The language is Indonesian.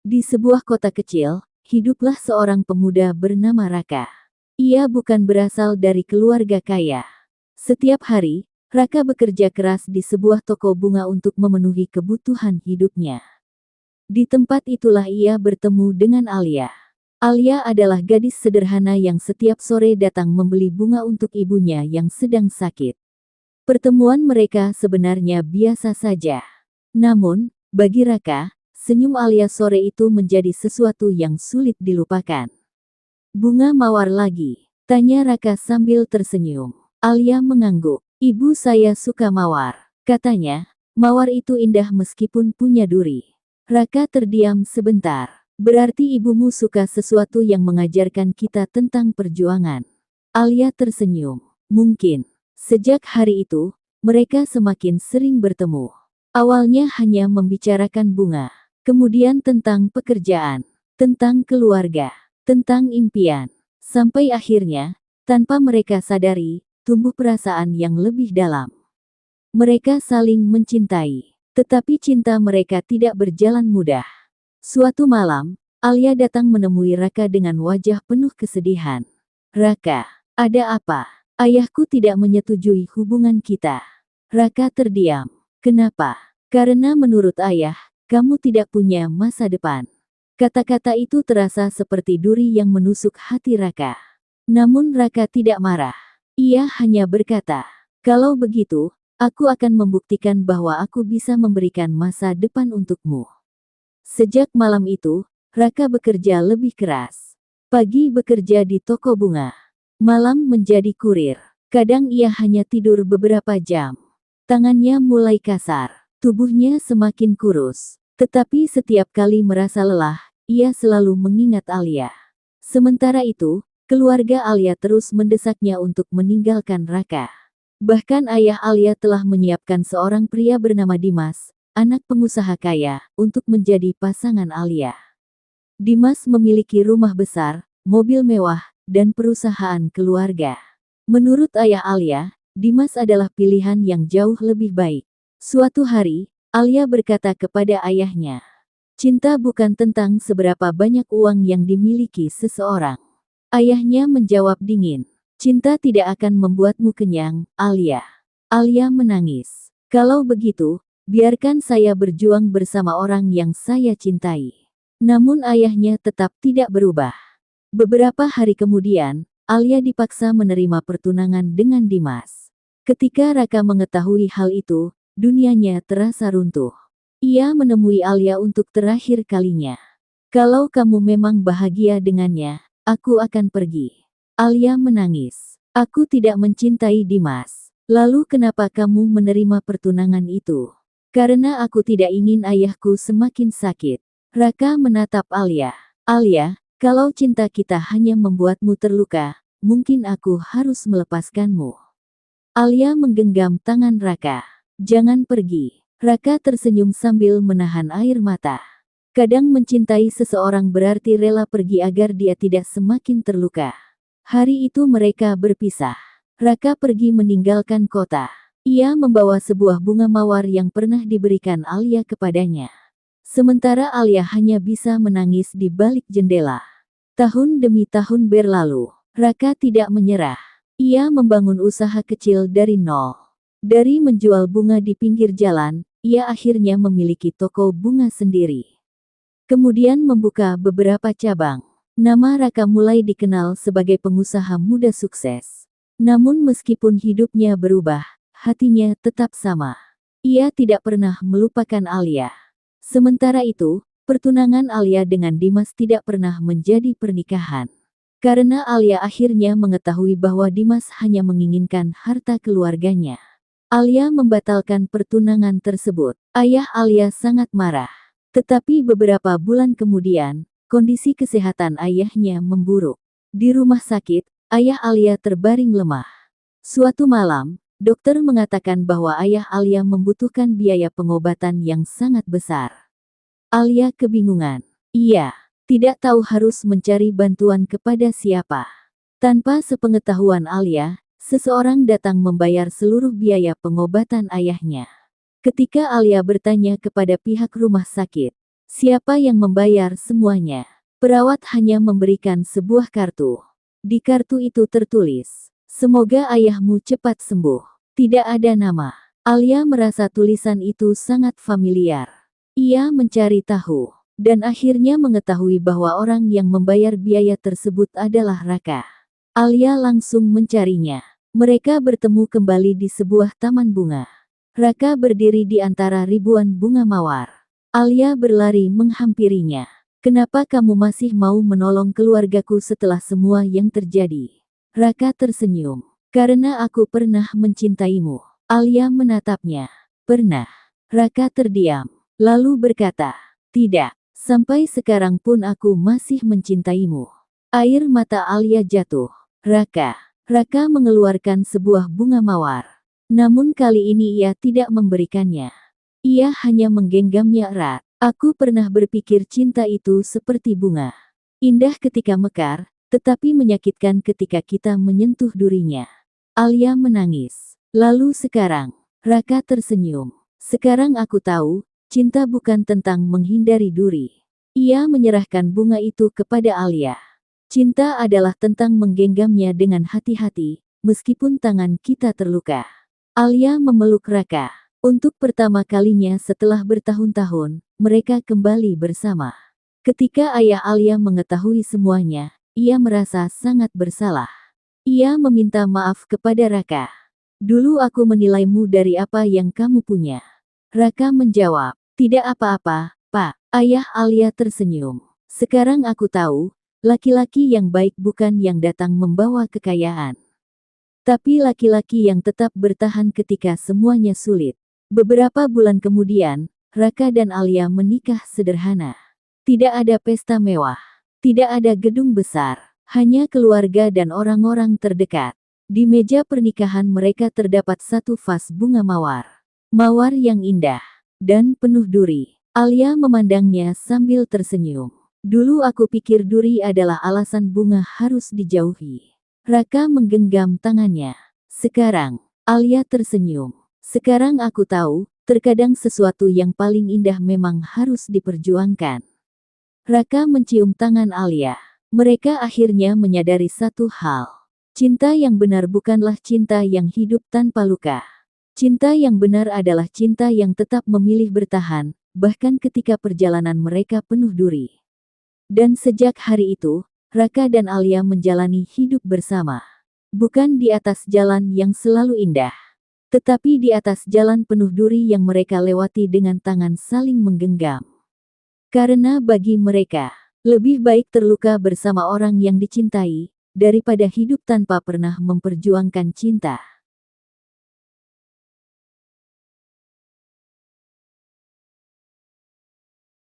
Di sebuah kota kecil, hiduplah seorang pemuda bernama Raka. Ia bukan berasal dari keluarga kaya. Setiap hari, Raka bekerja keras di sebuah toko bunga untuk memenuhi kebutuhan hidupnya. Di tempat itulah ia bertemu dengan Alia. Alia adalah gadis sederhana yang setiap sore datang membeli bunga untuk ibunya yang sedang sakit. Pertemuan mereka sebenarnya biasa saja. Namun, bagi Raka, senyum Alia sore itu menjadi sesuatu yang sulit dilupakan. "Bunga mawar lagi?" tanya Raka sambil tersenyum. Alia mengangguk. "Ibu saya suka mawar," katanya. "Mawar itu indah meskipun punya duri." Raka terdiam sebentar. "Berarti ibumu suka sesuatu yang mengajarkan kita tentang perjuangan." Alia tersenyum. Mungkin. Sejak hari itu, mereka semakin sering bertemu. Awalnya hanya membicarakan bunga. Kemudian tentang pekerjaan, tentang keluarga, tentang impian. Sampai akhirnya, tanpa mereka sadari, tumbuh perasaan yang lebih dalam. Mereka saling mencintai, tetapi cinta mereka tidak berjalan mudah. Suatu malam, Alia datang menemui Raka dengan wajah penuh kesedihan. "Raka, ada apa? Ayahku tidak menyetujui hubungan kita." Raka terdiam. "Kenapa?" "Karena menurut ayah, kamu tidak punya masa depan." Kata-kata itu terasa seperti duri yang menusuk hati Raka. Namun Raka tidak marah. Ia hanya berkata, "Kalau begitu, aku akan membuktikan bahwa aku bisa memberikan masa depan untukmu." Sejak malam itu, Raka bekerja lebih keras. Pagi bekerja di toko bunga. Malam menjadi kurir. Kadang ia hanya tidur beberapa jam. Tangannya mulai kasar. Tubuhnya semakin kurus. Tetapi setiap kali merasa lelah, ia selalu mengingat Alia. Sementara itu, keluarga Alia terus mendesaknya untuk meninggalkan Raka. Bahkan ayah Alia telah menyiapkan seorang pria bernama Dimas, anak pengusaha kaya, untuk menjadi pasangan Alia. Dimas memiliki rumah besar, mobil mewah, dan perusahaan keluarga. Menurut ayah Alia, Dimas adalah pilihan yang jauh lebih baik. Suatu hari, Alia berkata kepada ayahnya, "Cinta bukan tentang seberapa banyak uang yang dimiliki seseorang." Ayahnya menjawab dingin, "Cinta tidak akan membuatmu kenyang, Alia." Alia menangis. "Kalau begitu, biarkan saya berjuang bersama orang yang saya cintai." Namun ayahnya tetap tidak berubah. Beberapa hari kemudian, Alia dipaksa menerima pertunangan dengan Dimas. Ketika Raka mengetahui hal itu, dunianya terasa runtuh. Ia menemui Alia untuk terakhir kalinya. "Kalau kamu memang bahagia dengannya, aku akan pergi." Alia menangis. "Aku tidak mencintai Dimas. Lalu kenapa kamu menerima pertunangan itu?" "Karena aku tidak ingin ayahku semakin sakit." Raka menatap Alia. "Alia, kalau cinta kita hanya membuatmu terluka, mungkin aku harus melepaskanmu." Alia menggenggam tangan Raka. "Jangan pergi." Raka tersenyum sambil menahan air mata. Kadang mencintai seseorang berarti rela pergi agar dia tidak semakin terluka. Hari itu mereka berpisah. Raka pergi meninggalkan kota. Ia membawa sebuah bunga mawar yang pernah diberikan Alia kepadanya. Sementara Alia hanya bisa menangis di balik jendela. Tahun demi tahun berlalu. Raka tidak menyerah. Ia membangun usaha kecil dari nol. Dari menjual bunga di pinggir jalan, ia akhirnya memiliki toko bunga sendiri. Kemudian membuka beberapa cabang. Nama Raka mulai dikenal sebagai pengusaha muda sukses. Namun meskipun hidupnya berubah, hatinya tetap sama. Ia tidak pernah melupakan Alia. Sementara itu, pertunangan Alia dengan Dimas tidak pernah menjadi pernikahan. Karena Alia akhirnya mengetahui bahwa Dimas hanya menginginkan harta keluarganya. Alia membatalkan pertunangan tersebut. Ayah Alia sangat marah. Tetapi beberapa bulan kemudian, kondisi kesehatan ayahnya memburuk. Di rumah sakit, ayah Alia terbaring lemah. Suatu malam, dokter mengatakan bahwa ayah Alia membutuhkan biaya pengobatan yang sangat besar. Alia kebingungan. Ia tidak tahu harus mencari bantuan kepada siapa. Tanpa sepengetahuan Alia, seseorang datang membayar seluruh biaya pengobatan ayahnya. Ketika Alia bertanya kepada pihak rumah sakit, Siapa yang membayar semuanya? Perawat hanya memberikan sebuah kartu. Di kartu itu tertulis, "Semoga ayahmu cepat sembuh." Tidak ada nama. Alia merasa tulisan itu sangat familiar. Ia mencari tahu, dan akhirnya mengetahui bahwa orang yang membayar biaya tersebut adalah Raka. Alia langsung mencarinya. Mereka bertemu kembali di sebuah taman bunga. Raka berdiri di antara ribuan bunga mawar. Alia berlari menghampirinya. "Kenapa kamu masih mau menolong keluargaku setelah semua yang terjadi?" Raka tersenyum. "Karena aku pernah mencintaimu." Alia menatapnya. "Pernah?" Raka terdiam, lalu berkata, "Tidak, sampai sekarang pun aku masih mencintaimu." Air mata Alia jatuh. Raka mengeluarkan sebuah bunga mawar. Namun kali ini ia tidak memberikannya. Ia hanya menggenggamnya erat. "Aku pernah berpikir cinta itu seperti bunga. Indah ketika mekar, tetapi menyakitkan ketika kita menyentuh durinya." Alia menangis. "Lalu sekarang?" Raka tersenyum. "Sekarang aku tahu, cinta bukan tentang menghindari duri." Ia menyerahkan bunga itu kepada Alia. "Cinta adalah tentang menggenggamnya dengan hati-hati, meskipun tangan kita terluka." Alia memeluk Raka. Untuk pertama kalinya setelah bertahun-tahun, mereka kembali bersama. Ketika ayah Alia mengetahui semuanya, ia merasa sangat bersalah. Ia meminta maaf kepada Raka. "Dulu aku menilaimu dari apa yang kamu punya." Raka menjawab, "Tidak apa-apa, Pak." Ayah Alia tersenyum. "Sekarang aku tahu, laki-laki yang baik bukan yang datang membawa kekayaan, tapi laki-laki yang tetap bertahan ketika semuanya sulit." Beberapa bulan kemudian, Raka dan Alia menikah sederhana. Tidak ada pesta mewah. Tidak ada gedung besar. Hanya keluarga dan orang-orang terdekat. Di meja pernikahan mereka terdapat satu vas bunga mawar. Mawar yang indah dan penuh duri. Alia memandangnya sambil tersenyum. "Dulu aku pikir duri adalah alasan bunga harus dijauhi." Raka menggenggam tangannya. "Sekarang," Alia tersenyum. "Sekarang aku tahu, terkadang sesuatu yang paling indah memang harus diperjuangkan." Raka mencium tangan Alia. Mereka akhirnya menyadari satu hal. Cinta yang benar bukanlah cinta yang hidup tanpa luka. Cinta yang benar adalah cinta yang tetap memilih bertahan, bahkan ketika perjalanan mereka penuh duri. Dan sejak hari itu, Raka dan Alia menjalani hidup bersama. Bukan di atas jalan yang selalu indah, tetapi di atas jalan penuh duri yang mereka lewati dengan tangan saling menggenggam. Karena bagi mereka, lebih baik terluka bersama orang yang dicintai, daripada hidup tanpa pernah memperjuangkan cinta.